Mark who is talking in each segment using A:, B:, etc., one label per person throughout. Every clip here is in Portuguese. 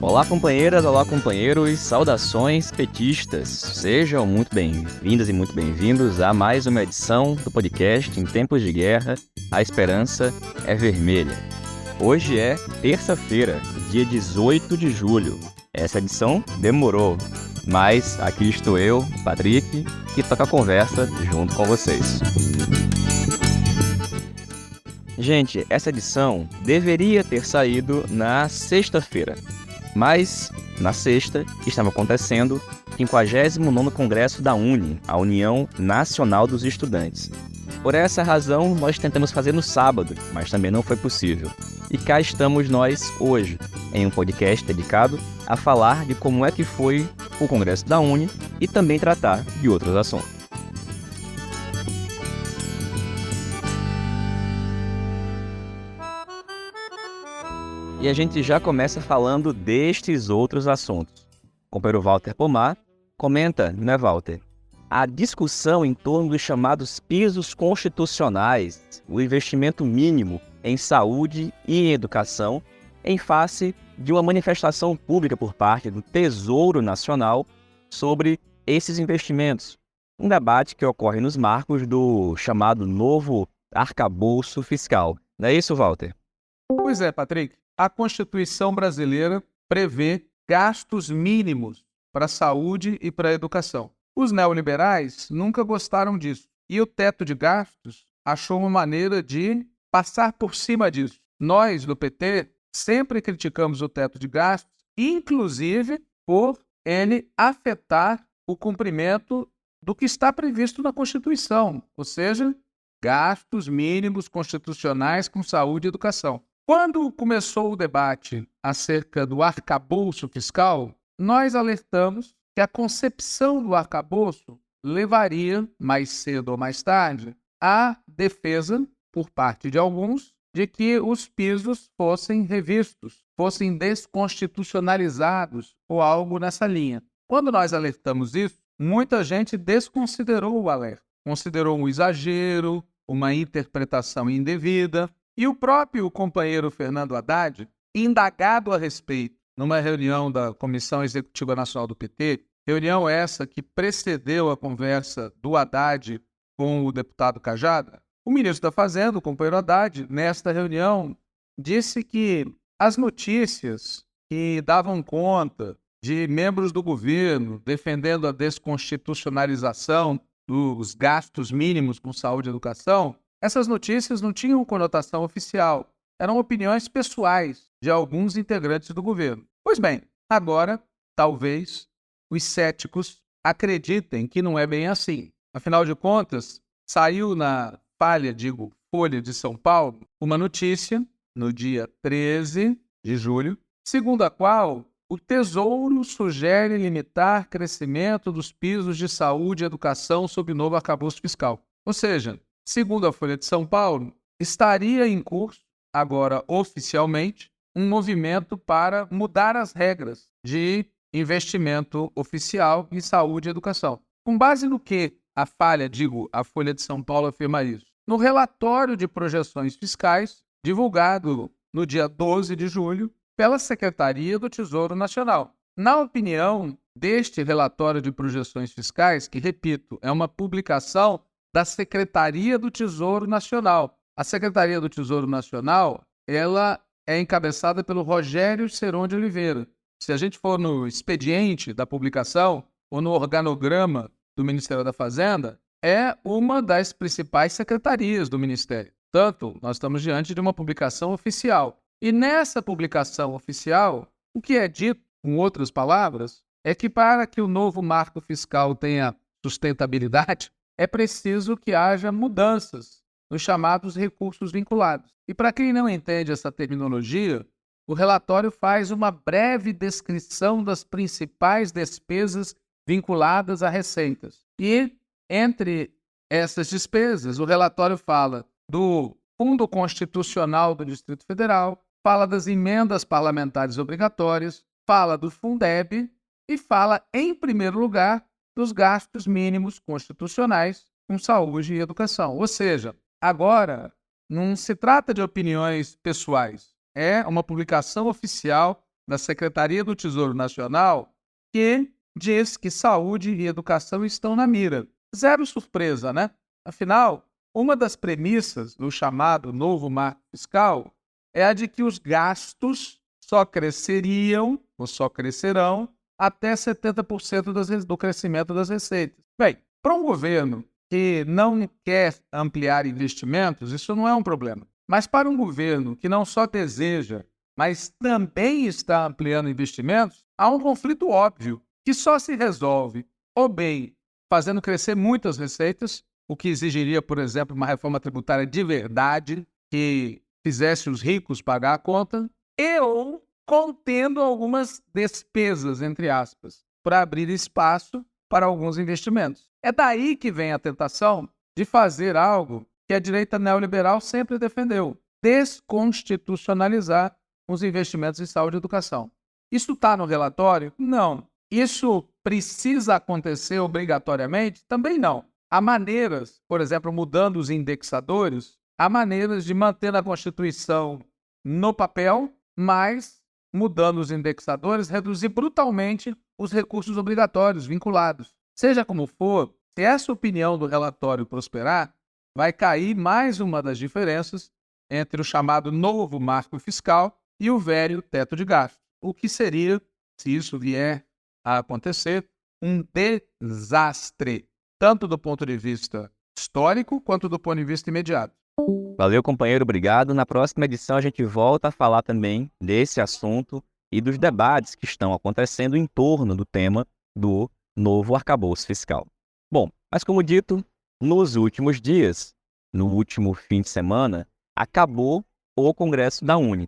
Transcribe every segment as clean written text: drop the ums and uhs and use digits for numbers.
A: Olá, companheiras, olá, companheiros, saudações petistas. Sejam muito bem-vindas e muito bem-vindos a mais uma edição do podcast Em Tempos de Guerra, a Esperança é Vermelha. Hoje é terça-feira, dia 18 de julho. Essa edição demorou, mas aqui estou eu, Patrick, que toca a conversa junto com vocês. Gente, essa edição deveria ter saído na sexta-feira, mas na sexta estava acontecendo o 59º Congresso da UNE, a União Nacional dos Estudantes. Por essa razão, nós tentamos fazer no sábado, mas também não foi possível. E cá estamos nós hoje, em um podcast dedicado a falar de como é que foi o Congresso da UNE e também tratar de outros assuntos. E a gente já começa falando destes outros assuntos. O companheiro Walter Pomar comenta, né, Walter? A discussão em torno dos chamados pisos constitucionais, o investimento mínimo em saúde e em educação, em face de uma manifestação pública por parte do Tesouro Nacional sobre esses investimentos. Um debate que ocorre nos marcos do chamado novo arcabouço fiscal. Não é isso, Walter?
B: Pois é, Patrick. A Constituição brasileira prevê gastos mínimos para a saúde e para a educação. Os neoliberais nunca gostaram disso. E o teto de gastos achou uma maneira de passar por cima disso. Nós, do PT, sempre criticamos o teto de gastos, inclusive por ele afetar o cumprimento do que está previsto na Constituição, ou seja, gastos mínimos constitucionais com saúde e educação. Quando começou o debate acerca do arcabouço fiscal, nós alertamos que a concepção do arcabouço levaria, mais cedo ou mais tarde, à defesa, por parte de alguns, de que os pisos fossem revistos, fossem desconstitucionalizados ou algo nessa linha. Quando nós alertamos isso, muita gente desconsiderou o alerta, considerou um exagero, uma interpretação indevida. E o próprio companheiro Fernando Haddad, indagado a respeito numa reunião da Comissão Executiva Nacional do PT, reunião essa que precedeu a conversa do Haddad com o deputado Cajada, o ministro da Fazenda, o companheiro Haddad, nesta reunião, disse que as notícias que davam conta de membros do governo defendendo a desconstitucionalização dos gastos mínimos com saúde e educação, essas notícias não tinham conotação oficial, eram opiniões pessoais de alguns integrantes do governo. Pois bem, agora, talvez, os céticos acreditem que não é bem assim. Afinal de contas, saiu na Folha de São Paulo, uma notícia, no dia 13 de julho, segundo a qual o Tesouro sugere limitar crescimento dos pisos de saúde e educação sob o novo arcabouço fiscal. Ou seja, segundo a Folha de São Paulo, estaria em curso, agora oficialmente, um movimento para mudar as regras de investimento oficial em saúde e educação. Com base no que a Folha de São Paulo afirma isso? No relatório de projeções fiscais, divulgado no dia 12 de julho, pela Secretaria do Tesouro Nacional. Na opinião deste relatório de projeções fiscais, que, repito, é uma publicação da Secretaria do Tesouro Nacional. A Secretaria do Tesouro Nacional, ela é encabeçada pelo Rogério Ceron de Oliveira. Se a gente for no expediente da publicação ou no organograma do Ministério da Fazenda, é uma das principais secretarias do Ministério. Portanto, nós estamos diante de uma publicação oficial. E nessa publicação oficial, o que é dito, com outras palavras, é que para que o novo marco fiscal tenha sustentabilidade, é preciso que haja mudanças nos chamados recursos vinculados. E para quem não entende essa terminologia, o relatório faz uma breve descrição das principais despesas vinculadas a receitas. E, entre essas despesas, o relatório fala do Fundo Constitucional do Distrito Federal, fala das emendas parlamentares obrigatórias, fala do Fundeb e fala, em primeiro lugar, dos gastos mínimos constitucionais com saúde e educação. Ou seja, agora não se trata de opiniões pessoais, é uma publicação oficial da Secretaria do Tesouro Nacional que diz que saúde e educação estão na mira. Zero surpresa, né? Afinal, uma das premissas do chamado novo marco fiscal é a de que os gastos só cresceriam ou só crescerão até 70% do crescimento das receitas. Bem, para um governo que não quer ampliar investimentos, isso não é um problema. Mas para um governo que não só deseja, mas também está ampliando investimentos, há um conflito óbvio que só se resolve, ou bem, fazendo crescer muitas receitas, o que exigiria, por exemplo, uma reforma tributária de verdade, que fizesse os ricos pagar a conta, e ou contendo algumas despesas, entre aspas, para abrir espaço para alguns investimentos. É daí que vem a tentação de fazer algo que a direita neoliberal sempre defendeu: desconstitucionalizar os investimentos em saúde e educação. Isso está no relatório? Não. Isso precisa acontecer obrigatoriamente? Também não. Há maneiras, por exemplo, mudando os indexadores, há maneiras de manter a Constituição no papel, mas mudando os indexadores, reduzir brutalmente os recursos obrigatórios vinculados. Seja como for, se essa opinião do relatório prosperar, vai cair mais uma das diferenças entre o chamado novo marco fiscal e o velho teto de gastos, o que seria, se isso vier a acontecer, um desastre, tanto do ponto de vista histórico quanto do ponto de vista imediato.
A: Valeu, companheiro, obrigado. Na próxima edição a gente volta a falar também desse assunto e dos debates que estão acontecendo em torno do tema do novo arcabouço fiscal. Bom, mas como dito, nos últimos dias, no último fim de semana, acabou o Congresso da UNE,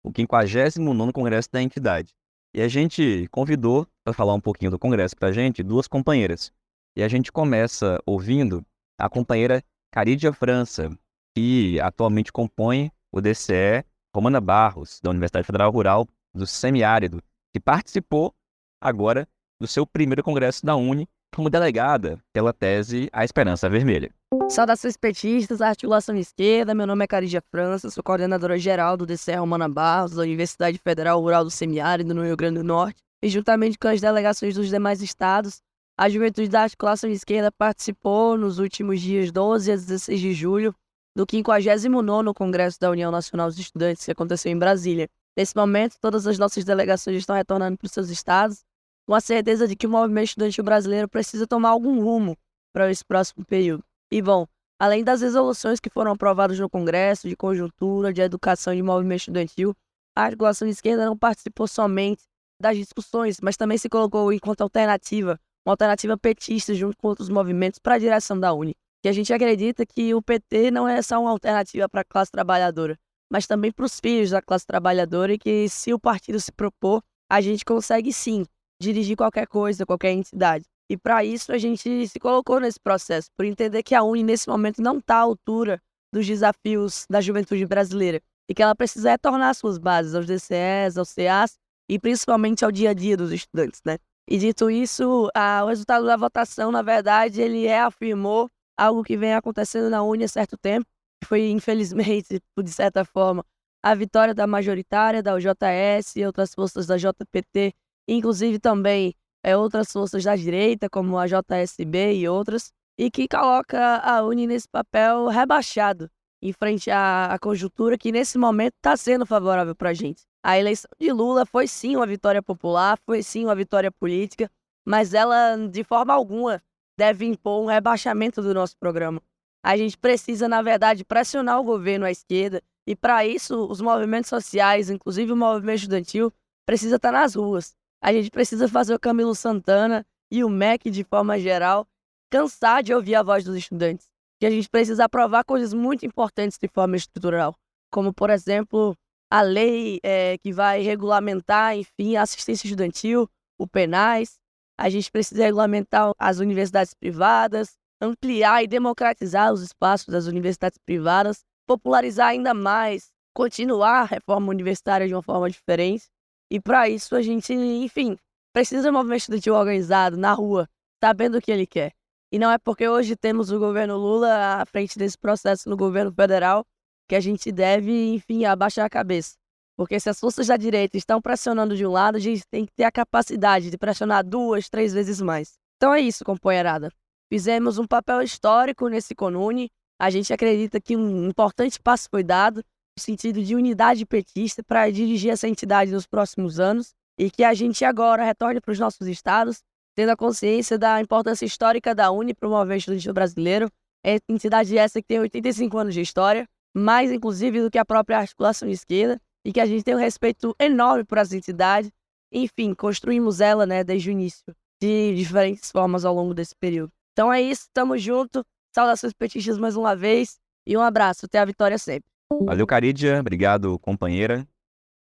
A: o 59º Congresso da entidade. E a gente convidou para falar um pouquinho do Congresso para a gente duas companheiras. E a gente começa ouvindo a companheira Carídia França, que atualmente compõe o DCE Romana Barros, da Universidade Federal Rural do Semiárido, que participou agora do seu primeiro congresso da UNE como delegada pela tese A Esperança Vermelha.
C: Saudações petistas, articulação esquerda, meu nome é Carídia França, sou coordenadora geral do DCE Romana Barros, da Universidade Federal Rural do Semiárido, no Rio Grande do Norte, e juntamente com as delegações dos demais estados, a juventude da articulação esquerda participou nos últimos dias 12 a 16 de julho do 59º Congresso da União Nacional dos Estudantes, que aconteceu em Brasília. Nesse momento, todas as nossas delegações estão retornando para os seus estados, com a certeza de que o movimento estudantil brasileiro precisa tomar algum rumo para esse próximo período. E bom, além das resoluções que foram aprovadas no Congresso, de conjuntura, de educação e de movimento estudantil, a articulação esquerda não participou somente das discussões, mas também se colocou enquanto alternativa, uma alternativa petista junto com outros movimentos para a direção da UNE. Que a gente acredita que o PT não é só uma alternativa para a classe trabalhadora, mas também para os filhos da classe trabalhadora, e que se o partido se propor, a gente consegue sim dirigir qualquer coisa, qualquer entidade. E para isso a gente se colocou nesse processo, por entender que a UNE nesse momento não está à altura dos desafios da juventude brasileira e que ela precisa retornar às suas bases, aos DCEs, aos CAs e principalmente ao dia a dia dos estudantes, né? E dito isso, o resultado da votação, na verdade, ele reafirmou algo que vem acontecendo na UNE há certo tempo, que foi, infelizmente, de certa forma, a vitória da majoritária, da UJS e outras forças da JPT, inclusive também outras forças da direita, como a JSB e outras, e que coloca a UNE nesse papel rebaixado em frente à conjuntura que nesse momento está sendo favorável para a gente. A eleição de Lula foi sim uma vitória popular, foi sim uma vitória política, mas ela de forma alguma deve impor um rebaixamento do nosso programa. A gente precisa, na verdade, pressionar o governo à esquerda, e para isso os movimentos sociais, inclusive o movimento estudantil, precisa estar nas ruas. A gente precisa fazer o Camilo Santana e o MEC, de forma geral, cansar de ouvir a voz dos estudantes. Que a gente precisa aprovar coisas muito importantes de forma estrutural, como, por exemplo, a lei que vai regulamentar, enfim, a assistência estudantil, o PENAS. A gente precisa regulamentar as universidades privadas, ampliar e democratizar os espaços das universidades privadas, popularizar ainda mais, continuar a reforma universitária de uma forma diferente. E para isso a gente, enfim, precisa de um movimento estudantil organizado, na rua, sabendo o que ele quer. E não é porque hoje temos o governo Lula à frente desse processo no governo federal que a gente deve, enfim, abaixar a cabeça. Porque se as forças da direita estão pressionando de um lado, a gente tem que ter a capacidade de pressionar 2, 3 vezes mais. Então é isso, companheirada. Fizemos um papel histórico nesse CONUNE. A gente acredita que um importante passo foi dado no sentido de unidade petista para dirigir essa entidade nos próximos anos e que a gente agora retorne para os nossos estados, tendo a consciência da importância histórica da UNE para o movimento estudantil brasileiro. É entidade essa que tem 85 anos de história, mais inclusive do que a própria articulação de esquerda, e que a gente tem um respeito enorme por essa entidade. Enfim, construímos ela, né, desde o início, de diferentes formas ao longo desse período. Então é isso, tamo junto, saudações petistas mais uma vez, e um abraço, até a vitória sempre.
A: Valeu, Carídia. Obrigado, companheira.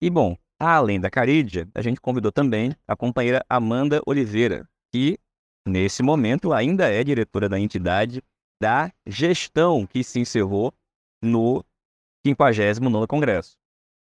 A: E bom, além da Carídia, a gente convidou também a companheira Amanda Oliveira, que nesse momento ainda é diretora da entidade da gestão que se encerrou no 59º Congresso.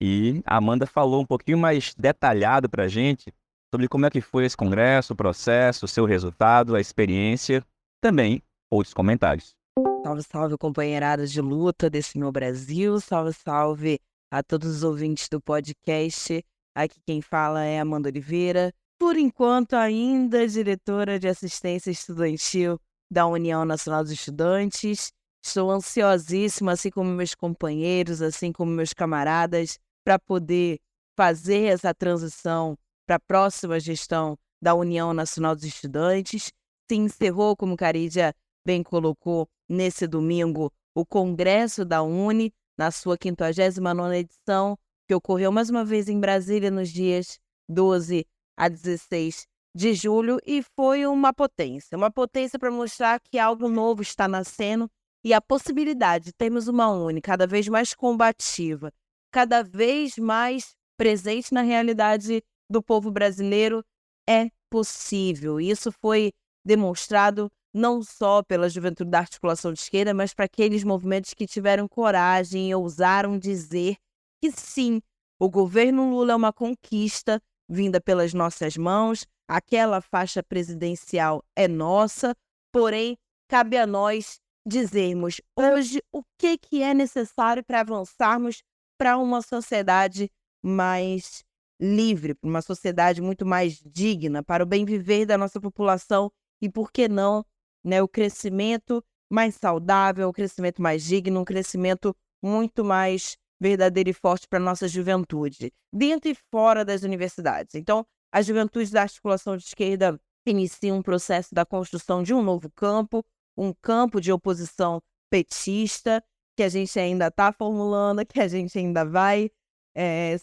A: E a Amanda falou um pouquinho mais detalhado para a gente sobre como é que foi esse congresso, o processo, o seu resultado, a experiência, também outros comentários.
D: Salve, salve, companheiradas de luta desse meu Brasil. Salve, salve a todos os ouvintes do podcast. Aqui quem fala é Amanda Oliveira. Por enquanto, ainda diretora de assistência estudantil da União Nacional dos Estudantes. Estou ansiosíssima, assim como meus companheiros, assim como meus camaradas, para poder fazer essa transição para a próxima gestão da União Nacional dos Estudantes. Se encerrou, como Carídia bem colocou, nesse domingo, o Congresso da UNE, na sua 59ª edição, que ocorreu mais uma vez em Brasília nos dias 12 a 16 de julho, e foi uma potência para mostrar que algo novo está nascendo e a possibilidade de termos uma UNE cada vez mais combativa, cada vez mais presente na realidade do povo brasileiro é possível. Isso foi demonstrado não só pela juventude da articulação de esquerda, mas para aqueles movimentos que tiveram coragem e ousaram dizer que sim, o governo Lula é uma conquista vinda pelas nossas mãos, aquela faixa presidencial é nossa, porém, cabe a nós dizermos hoje o que é necessário para avançarmos para uma sociedade mais livre, para uma sociedade muito mais digna, para o bem viver da nossa população e, por que não, né, o crescimento mais saudável, o crescimento mais digno, um crescimento muito mais verdadeiro e forte para a nossa juventude, dentro e fora das universidades. Então, a juventude da articulação de esquerda inicia um processo da construção de um novo campo, um campo de oposição petista, que a gente ainda está formulando, que a gente ainda vai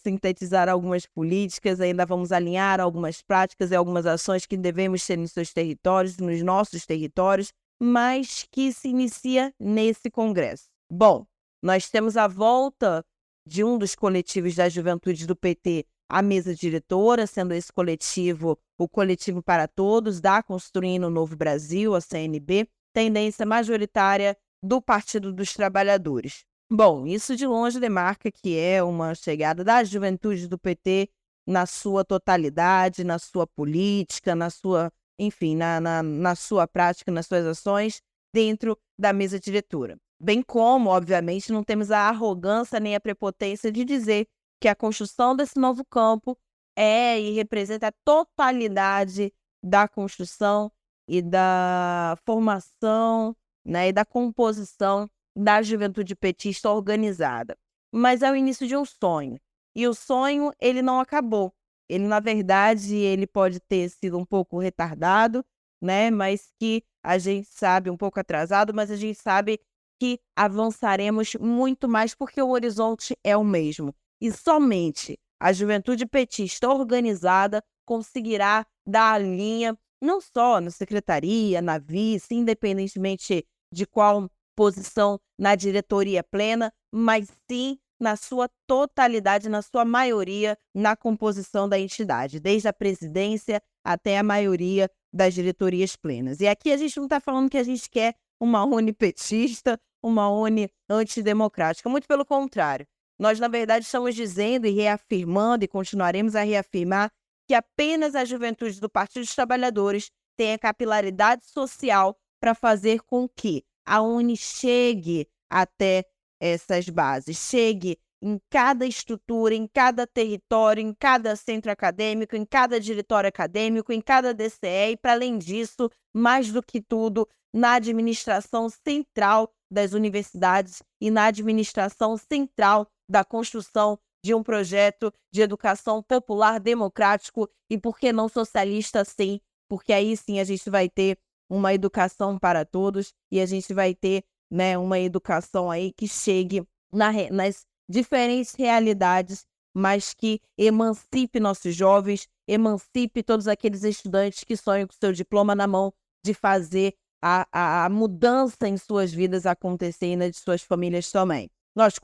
D: sintetizar algumas políticas, ainda vamos alinhar algumas práticas e algumas ações que devemos ter nos seus territórios, nos nossos territórios, mas que se inicia nesse congresso. Bom, nós temos a volta de um dos coletivos da juventude do PT à mesa diretora, sendo esse coletivo o Coletivo para Todos, da Construindo o Novo Brasil, a CNB, tendência majoritária do Partido dos Trabalhadores. Bom, isso de longe demarca que é uma chegada da juventude do PT na sua totalidade, na sua política, na sua, enfim, na sua prática, nas suas ações dentro da mesa diretora. Bem como, obviamente, não temos a arrogância nem a prepotência de dizer que a construção desse novo campo é e representa a totalidade da construção e da formação, né, e da composição da juventude petista organizada. Mas é o início de um sonho. E o sonho, ele não acabou. Ele, na verdade, ele pode ter sido um pouco retardado, né, mas que a gente sabe, um pouco atrasado, mas a gente sabe que avançaremos muito mais porque o horizonte é o mesmo. E somente a juventude petista organizada conseguirá dar a linha, não só na secretaria, na vice, independentemente de qual posição na diretoria plena, mas sim na sua totalidade, na sua maioria, na composição da entidade, desde a presidência até a maioria das diretorias plenas. E aqui a gente não está falando que a gente quer uma UNE petista, uma UNE antidemocrática, muito pelo contrário. Nós, na verdade, estamos dizendo e reafirmando, e continuaremos a reafirmar, que apenas a juventude do Partido dos Trabalhadores tem a capilaridade social para fazer com que a UNE chegue até essas bases, chegue em cada estrutura, em cada território, em cada centro acadêmico, em cada diretório acadêmico, em cada DCE e, para além disso, mais do que tudo, na administração central das universidades e na administração central da construção de um projeto de educação popular, democrático e, por que não, socialista, sim, porque aí sim a gente vai ter uma educação para todos e a gente vai ter, né, uma educação aí que chegue nas diferentes realidades, mas que emancipe nossos jovens, emancipe todos aqueles estudantes que sonham com seu diploma na mão de fazer a mudança em suas vidas acontecer e nas suas famílias também. Nós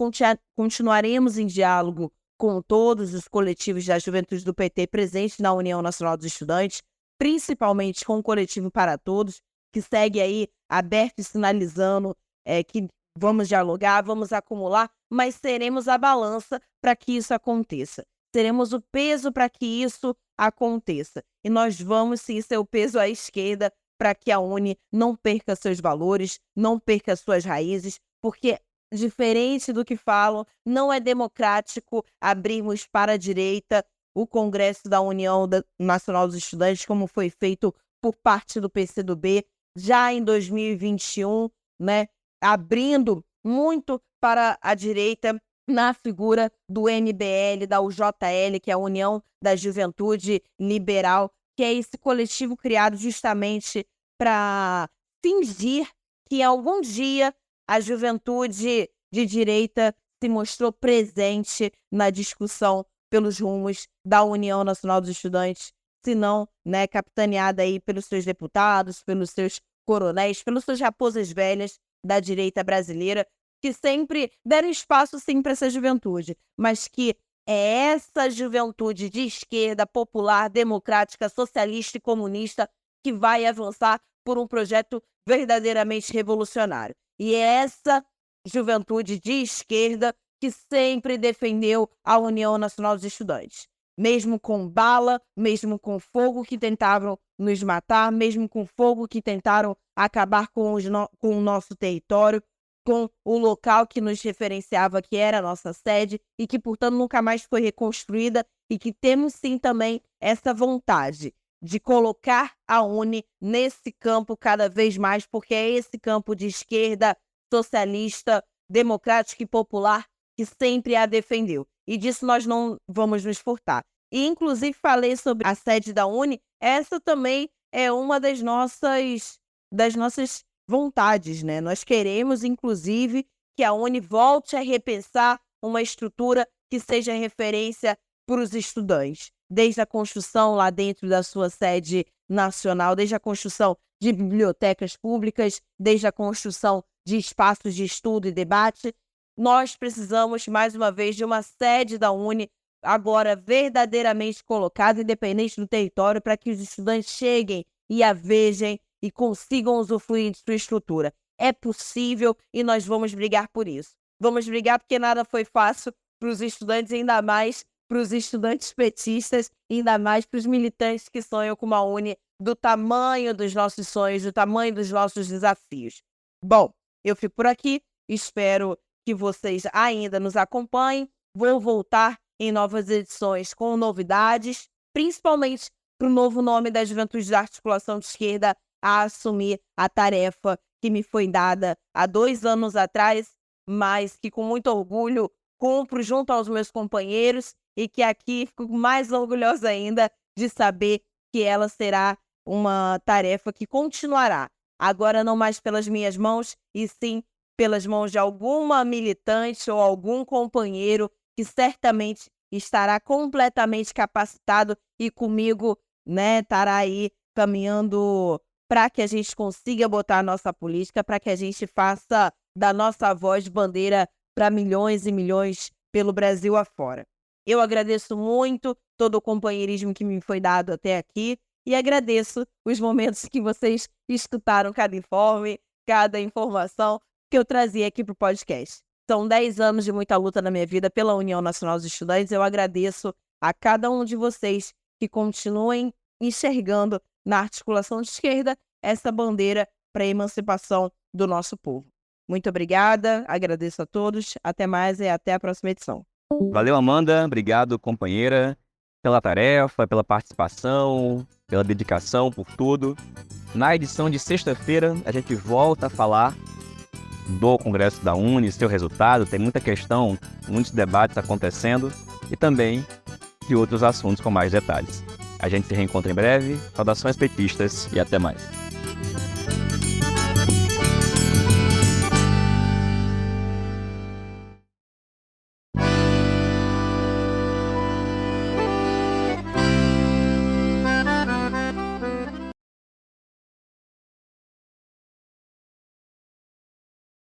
D: continuaremos em diálogo com todos os coletivos da juventude do PT presentes na União Nacional dos Estudantes, principalmente com o Coletivo Para Todos, que segue aí aberto e sinalizando que vamos dialogar, vamos acumular, mas seremos a balança para que isso aconteça. Teremos o peso para que isso aconteça. E nós vamos sim ser o peso à esquerda para que a UNE não perca seus valores, não perca suas raízes, porque, diferente do que falam, não é democrático abrirmos para a direita o Congresso da União Nacional dos Estudantes, como foi feito por parte do PCdoB, já em 2021, né, abrindo muito para a direita na figura do MBL, da UJL, que é a União da Juventude Liberal, que é esse coletivo criado justamente para fingir que algum dia a juventude de direita se mostrou presente na discussão pelos rumos da União Nacional dos Estudantes, se não, né, capitaneada aí pelos seus deputados, pelos seus coronéis, pelas suas raposas velhas da direita brasileira, que sempre deram espaço sim para essa juventude, mas que é essa juventude de esquerda, popular, democrática, socialista e comunista que vai avançar por um projeto verdadeiramente revolucionário. E é essa juventude de esquerda que sempre defendeu a União Nacional dos Estudantes. Mesmo com bala, mesmo com fogo que tentavam nos matar, mesmo com fogo que tentaram acabar com o nosso território, com o local que nos referenciava, que era a nossa sede, e que, portanto, nunca mais foi reconstruída, e que temos sim também essa vontade de colocar a UNE nesse campo cada vez mais, porque é esse campo de esquerda, socialista, democrático e popular que sempre a defendeu. E disso nós não vamos nos furtar. E, inclusive, falei sobre a sede da UNE, essa também é uma das nossas vontades, né? Nós queremos, inclusive, que a UNE volte a repensar uma estrutura que seja referência para os estudantes, desde a construção lá dentro da sua sede nacional, desde a construção de bibliotecas públicas, desde a construção de espaços de estudo e debate. Nós precisamos, mais uma vez, de uma sede da UNE agora verdadeiramente colocada, independente do território, para que os estudantes cheguem e a vejam e consigam usufruir de sua estrutura. É possível e nós vamos brigar por isso. Vamos brigar porque nada foi fácil para os estudantes, ainda mais para os estudantes petistas, ainda mais para os militantes que sonham com uma UNE do tamanho dos nossos sonhos, do tamanho dos nossos desafios. Bom, eu fico por aqui, espero que vocês ainda nos acompanhem. Vou voltar em novas edições com novidades, principalmente para o novo nome da Juventude da Articulação de Esquerda a assumir a tarefa que me foi dada há 2 anos atrás, mas que com muito orgulho cumpro junto aos meus companheiros e que aqui fico mais orgulhosa ainda de saber que ela será uma tarefa que continuará, agora não mais pelas minhas mãos, e sim pelas mãos de alguma militante ou algum companheiro que certamente estará completamente capacitado e comigo, né, estará aí caminhando para que a gente consiga botar a nossa política, para que a gente faça da nossa voz bandeira para milhões e milhões pelo Brasil afora. Eu agradeço muito todo o companheirismo que me foi dado até aqui e agradeço os momentos que vocês escutaram cada informe, cada informação que eu trazia aqui para o podcast. São 10 anos de muita luta na minha vida pela União Nacional dos Estudantes. Eu agradeço a cada um de vocês que continuem enxergando na articulação de esquerda essa bandeira para a emancipação do nosso povo. Muito obrigada, agradeço a todos, até mais e até a próxima edição.
A: Valeu, Amanda. Obrigado, companheira, pela tarefa, pela participação, pela dedicação, por tudo. Na edição de sexta-feira, a gente volta a falar do Congresso da Uni, seu resultado. Tem muita questão, muitos debates acontecendo e também de outros assuntos com mais detalhes. A gente se reencontra em breve. Saudações petistas e até mais.